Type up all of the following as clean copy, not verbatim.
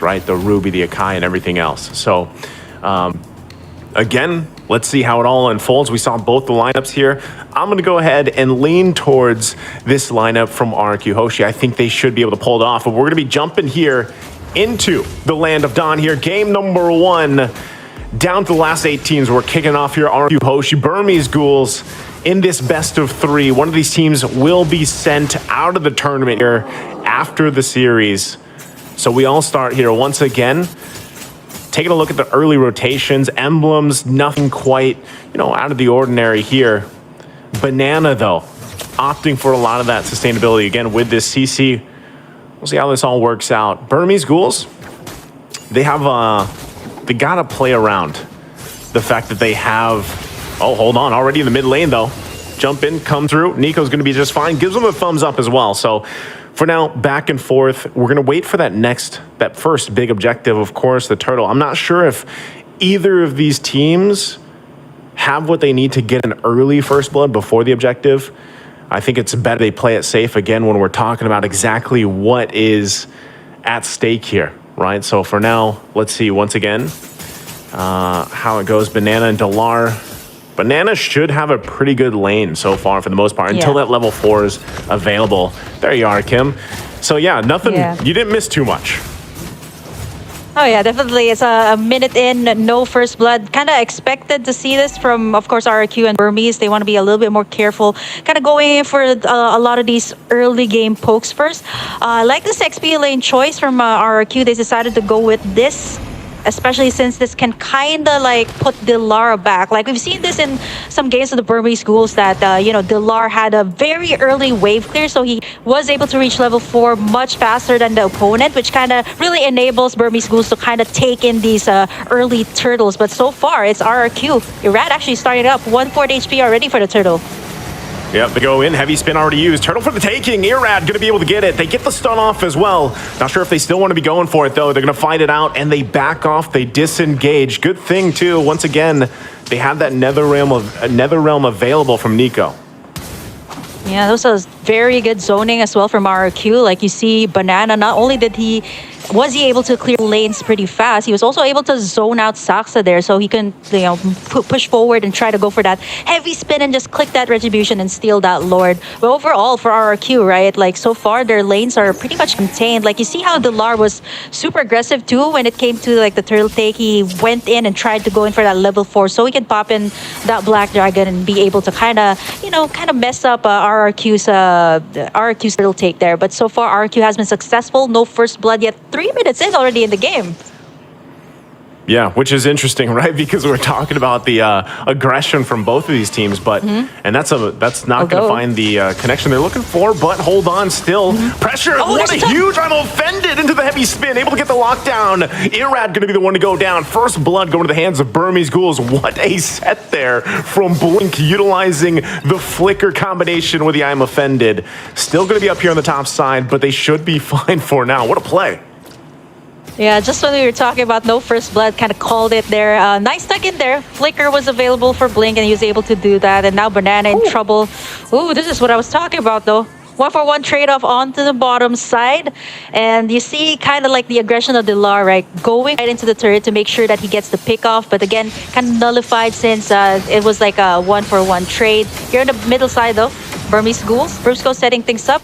right? The Ruby, the Akai, and everything else. So, again, let's see how it all unfolds. We saw both the lineups here. I'm going to go ahead and lean towards this lineup from RRQ Hoshi. I think they should be able to pull it off, but we're going to be jumping here into the Land of Dawn here. Game number 1, down to the last 8 teams. We're kicking off here. RRQ Hoshi, Burmese Ghouls in this best of 3. One of these teams will be sent out of the tournament here after the series. So we all start here once again. Taking a look at the early rotations, emblems, nothing quite, out of the ordinary here. Banana, though, opting for a lot of that sustainability again with this CC. We'll see how this all works out. Burmese Ghouls, they gotta play around the fact that they have. Oh, hold on, already in the mid lane though. Jump in, come through. Nico's gonna be just fine. Gives them a thumbs up as well. So for now, back and forth. We're gonna wait for that first big objective, of course, the turtle. I'm not sure if either of these teams have what they need to get an early first blood before the objective. I think it's better they play it safe again when we're talking about exactly what is at stake here, right? So for now, let's see once again how it goes. Banana and Delar. Banana should have a pretty good lane so far for the most part until that level 4 is available. There you are, Kim. So yeah, nothing. You didn't miss too much. Oh yeah, definitely. It's a minute in, no first blood. Kind of expected to see this from, of course, RRQ and Burmese. They want to be a little bit more careful, kind of going in for a lot of these early game pokes first. Like this XP lane choice from RRQ, they decided to go with this, especially since this can kind of like put Delar back. Like we've seen this in some games of the Burmese Ghouls that, Delar had a very early wave clear, so he was able to reach level 4 much faster than the opponent, which kind of really enables Burmese Ghouls to kind of take in these early turtles. But so far, it's RRQ. Irad actually starting up 140 HP already for the turtle. Yep, they go in. Heavy spin already used. Turtle for the taking. Irad going to be able to get it. They get the stun off as well. Not sure if they still want to be going for it, though. They're going to fight it out, and they back off. They disengage. Good thing, too. Once again, they have that Nether Realm available from Nico. Yeah, those was very good zoning as well from RRQ. Like you see, Banana, not only was he able to clear lanes pretty fast, he was also able to zone out Saksa there, so he can push forward and try to go for that heavy spin and just click that retribution and steal that Lord. But overall for RRQ, right, like so far their lanes are pretty much contained. Like you see how Delar was super aggressive too when it came to like the turtle take. He went in and tried to go in for that level 4 so he can pop in that Black Dragon and be able to kind of mess up RRQ's turtle take there. But so far RRQ has been successful. No first blood yet. 3 minutes in already in the game. Yeah, which is interesting, right? Because we're talking about the aggression from both of these teams, but and that's not going to find the connection they're looking for. But hold on, still pressure. Oh, what a huge! I'm offended into the heavy spin, able to get the lockdown. Irad going to be the one to go down. First blood going to the hands of Burmese Ghouls. What a set there from Blink, utilizing the flicker combination with the I'm offended. Still going to be up here on the top side, but they should be fine for now. What a play! Yeah, just when we were talking about no first blood, kind of called it there. Nice tuck in there. Flicker was available for Blink, and he was able to do that. And now Banana in trouble. Ooh, this is what I was talking about, though. 1-for-1 trade-off onto the bottom side. And you see kind of like the aggression of Delar, right? Going right into the turret to make sure that he gets the pick off. But again, kind of nullified since it was like a 1-for-1 trade. Here on the middle side, though, Burmese Ghouls. Brusco setting things up,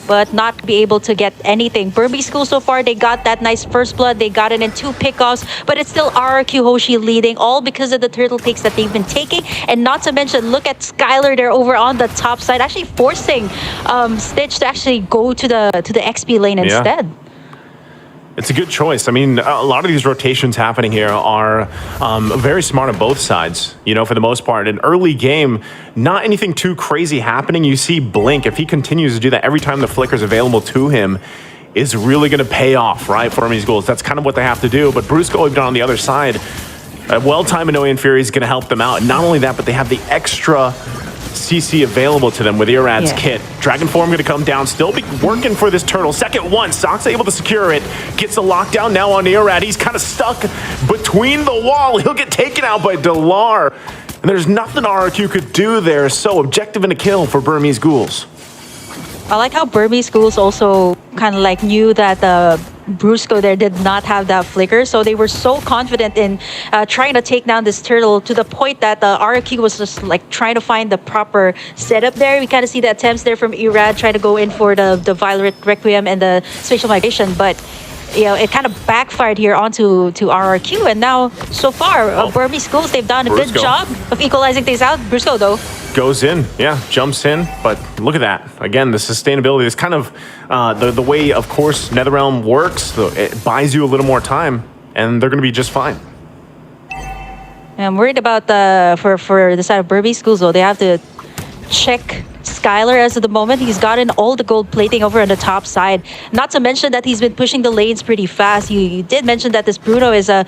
but not be able to get anything. Burmese Ghouls so far, they got that nice first blood. They got it in 2 pickoffs, but it's still RRQ Hoshi leading, all because of the turtle takes that they've been taking. And not to mention, look at Skylar there over on the top side, actually forcing Stitch to actually go to the XP lane instead. It's a good choice. I mean, a lot of these rotations happening here are very smart on both sides, for the most part. In early game, not anything too crazy happening. You see Blink, if he continues to do that every time the flicker's available to him, is really going to pay off, right, for Burmese Ghouls. That's kind of what they have to do. But Brusco, even on the other side, well-timed Annoying Fury is going to help them out. And not only that, but they have the extra CC available to them with Irad's kit. Dragon Form going to come down, still be working for this turtle. Second one, Sox able to secure it. Gets the lockdown now on Irad. He's kind of stuck between the wall. He'll get taken out by Delar. And there's nothing RRQ could do there. So objective and a kill for Burmese Ghouls. I like how Burmese Ghouls also kind of like knew that Brusco there did not have that flicker, so they were so confident in trying to take down this turtle to the point that the RRQ was just like trying to find the proper setup there. We kind of see the attempts there from Irad trying to go in for the Violet Requiem and the spatial migration, but it kind of backfired here onto RRQ, and now so far Burmese Ghouls, they've done a good job of equalizing things out. Brusco though goes in, jumps in, but look at that. Again, the sustainability is kind of the way, of course, NetherRealm works. It buys you a little more time, and they're going to be just fine. I'm worried about for the side of Burmese Ghouls though. They have to check Skylar as of the moment. He's gotten all the gold plating over on the top side. Not to mention that he's been pushing the lanes pretty fast. You did mention that this Bruno is a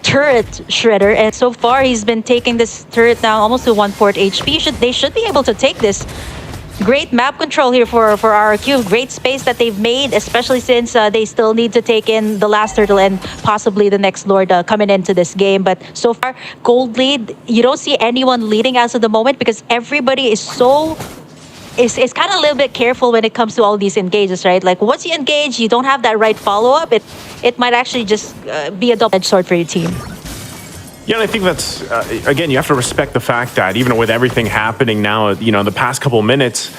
turret shredder, and so far he's been taking this turret down almost to 1/4 HP. They should be able to take this. Great map control here for RRQ. Great space that they've made, especially since they still need to take in the last turtle and possibly the next Lord coming into this game. But so far, gold lead, you don't see anyone leading as of the moment because everybody is it's kind of a little bit careful when it comes to all these engages, right? Like once you engage, you don't have that right follow-up, it might actually just be a double-edged sword for your team. Yeah, and I think that's, again, you have to respect the fact that even with everything happening now, the past couple of minutes,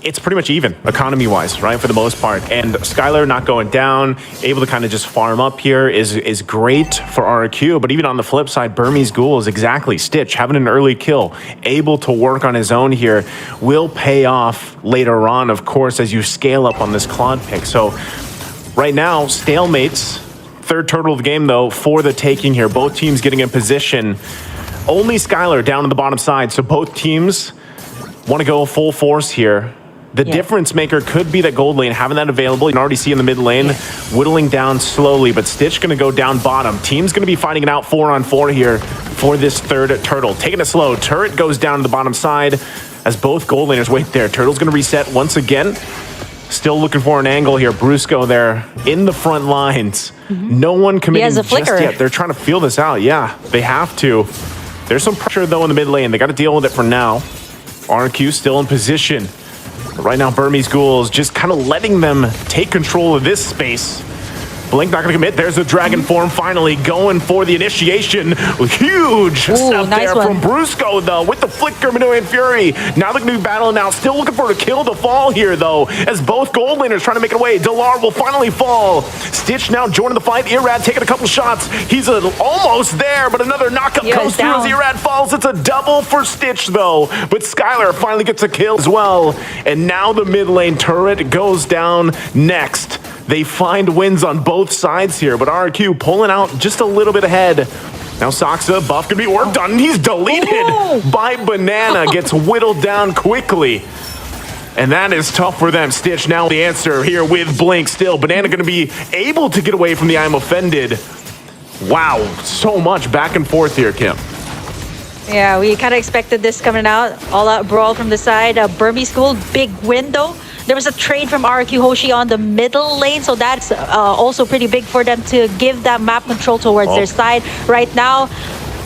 it's pretty much even, economy-wise, right, for the most part. And Skylar not going down, able to kind of just farm up here is great for RRQ. But even on the flip side, Burmese Ghouls, exactly, Stitch, having an early kill, able to work on his own here, will pay off later on, of course, as you scale up on this Claude pick. So right now, stalemates. Third turtle of the game, though, for the taking here. Both teams getting in position. Only Skylar down on the bottom side, so both teams want to go full force here. The difference maker could be that gold lane, having that available. You can already see in the mid lane, whittling down slowly, but Stitch going to go down bottom. Team's going to be fighting it out 4-on-4 here for this third turtle. Taking it slow. Turret goes down to the bottom side as both gold laners wait there. Turtle's going to reset once again. Still looking for an angle here. Brusco there in the front lines. No one committing just yet. They're trying to feel this out. Yeah, they have to. There's some pressure, though, in the mid lane. They got to deal with it for now. RRQ still in position. But right now, Burmese Ghouls just kind of letting them take control of this space. Blink not going to commit. There's the Dragon Form finally going for the initiation. Huge step there from Brusco, though, with the Flicker, Minuet, and Fury. Now they're going to be battling now. Still looking for a kill to fall here, though, as both gold laners trying to make it away. Delar will finally fall. Stitch now joining the fight. Irad taking a couple shots. He's almost there, but another knockup comes through as Irad falls. It's a double for Stitch, though. But Skylar finally gets a kill as well. And now the mid lane turret goes down next. They find wins on both sides here, but RRQ pulling out just a little bit ahead. Now Saksa, buff can be worked on, and he's deleted by Banana. Gets whittled down quickly. And that is tough for them. Stitch now the answer here with Blink still. Banana going to be able to get away from the I'm offended. Wow, so much back and forth here, Kim. Yeah, we kind of expected this coming out. All out brawl from the side. Burmese School, big window. There was a trade from RRQ Hoshi on the middle lane, so that's also pretty big for them to give that map control towards their side. Right now,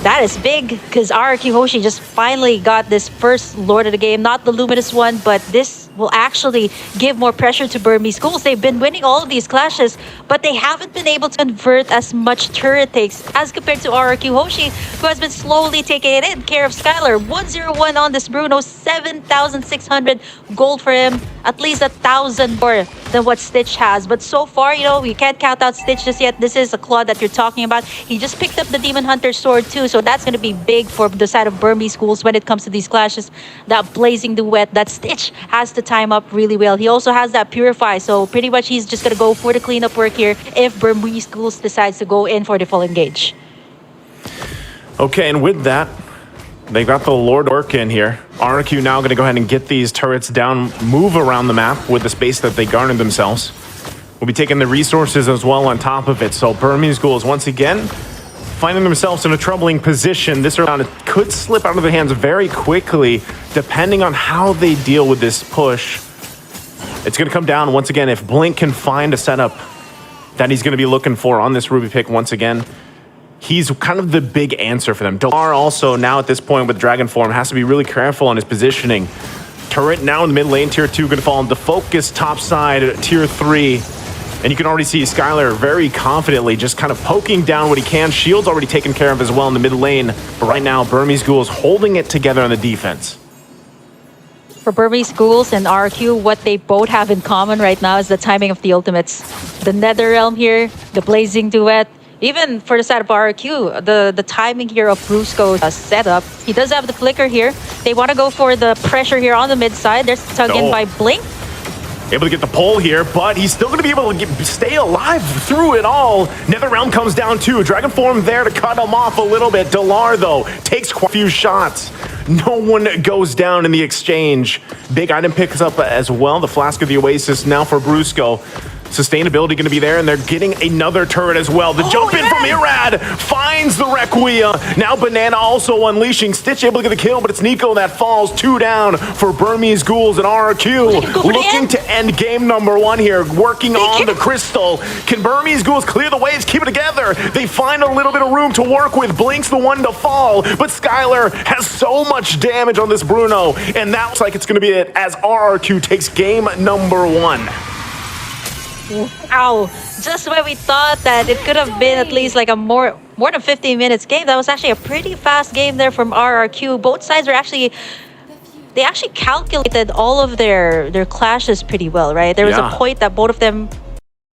that is big because RRQ Hoshi just finally got this first Lord of the game. Not the Luminous one, but this will actually give more pressure to Burmese Schools. They've been winning all of these clashes, but they haven't been able to convert as much turret takes as compared to RRQ Hoshi, who has been slowly taking it in care of Skylar. 101 on this Bruno, 7,600 gold for him, at least 1,000 more than what Stitch has. But so far, we can't count out Stitch just yet. This is a Claude that you're talking about. He just picked up the Demon Hunter sword too, so that's going to be big for the side of Burmese Schools when it comes to these clashes. That blazing duet that Stitch has to time up really well. He also has that Purify, so pretty much he's just going to go for the cleanup work here if Burmese Schools decides to go in for the full engage. Okay, and with that, they got the Lord work in here. RRQ now going to go ahead and get these turrets down, move around the map with the space that they garnered themselves. We'll be taking the resources as well on top of it. So Burmese Ghouls once again finding themselves in a troubling position. This round could slip out of their hands very quickly, depending on how they deal with this push. It's going to come down once again if Blink can find a setup that he's going to be looking for on this Ruby pick once again. He's kind of the big answer for them. Delar also now at this point with Dragon Form has to be really careful on his positioning. Turret now in the mid lane, tier 2 going to fall into focus top side, tier 3. And you can already see Skylar very confidently just kind of poking down what he can. Shield's already taken care of as well in the mid lane. But right now, Burmese Ghouls holding it together on the defense. For Burmese Ghouls and RRQ, what they both have in common right now is the timing of the ultimates. The Netherrealm here, the Blazing Duet. Even for the side of RRQ, the timing here of Brusco's setup. He does have the flicker here. They want to go for the pressure here on the mid side. There's the tug in by Blink. Able to get the pull here, but he's still going to be able to stay alive through it all. Netherrealm comes down too. Dragon Form there to cut him off a little bit. Delar, though, takes quite a few shots. No one goes down in the exchange. Big item picks up as well. The Flask of the Oasis now for Brusco. Sustainability going to be there, and they're getting another turret as well. The jump in from Irad finds the Requiem. Now Banana also unleashing. Stitch able to get the kill, but it's Nico that falls. 2 down for Burmese Ghouls and RRQ. Looking to end game number 1 here, working on the Crystal. Can Burmese Ghouls clear the waves, keep it together? They find a little bit of room to work with. Blink's the one to fall, but Skylar has so much damage on this Bruno, and that looks like it's going to be it as RRQ takes game number 1. Wow, just when we thought that it could have been at least like a more than 15 minutes game, that was actually a pretty fast game there from RRQ. Both sides are they actually calculated all of their clashes pretty well, right? There was a point that both of them